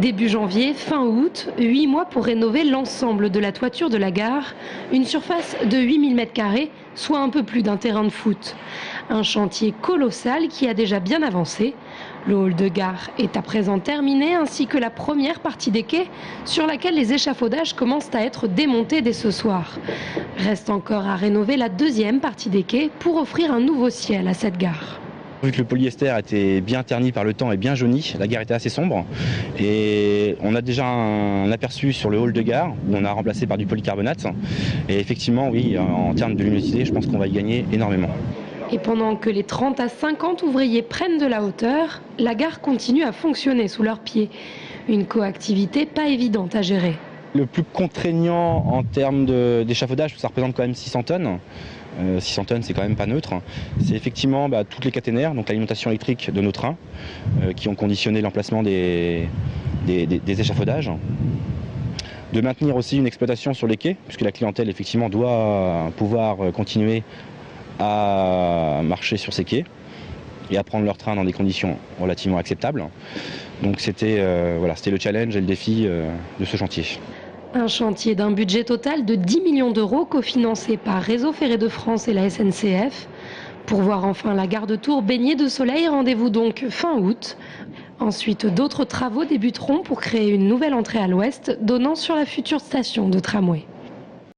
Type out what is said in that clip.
Début janvier, fin août, 8 mois pour rénover l'ensemble de la toiture de la gare, une surface de 8000 m², soit un peu plus d'un terrain de foot. Un chantier colossal qui a déjà bien avancé. Le hall de gare est à présent terminé, ainsi que la première partie des quais, sur laquelle les échafaudages commencent à être démontés dès ce soir. Reste encore à rénover la deuxième partie des quais pour offrir un nouveau ciel à cette gare. Vu que le polyester était bien terni par le temps et bien jauni, la gare était assez sombre. Et on a déjà un aperçu sur le hall de gare où on a remplacé par du polycarbonate. Et effectivement, oui, en termes de luminosité, je pense qu'on va y gagner énormément. Et pendant que les 30 à 50 ouvriers prennent de la hauteur, la gare continue à fonctionner sous leurs pieds. Une coactivité pas évidente à gérer. Le plus contraignant en termes d'échafaudage, ça représente quand même 600 tonnes. 600 tonnes, c'est quand même pas neutre. C'est effectivement toutes les caténaires, donc l'alimentation électrique de nos trains, qui ont conditionné l'emplacement des échafaudages. De maintenir aussi une exploitation sur les quais, puisque la clientèle effectivement doit pouvoir continuer à marcher sur ces quais et à prendre leur train dans des conditions relativement acceptables. Donc c'était le challenge et le défi de ce chantier. Un chantier d'un budget total de 10 millions d'euros cofinancé par Réseau Ferré de France et la SNCF. Pour voir enfin la gare de Tours baignée de soleil, rendez-vous donc fin août. Ensuite, d'autres travaux débuteront pour créer une nouvelle entrée à l'ouest donnant sur la future station de tramway.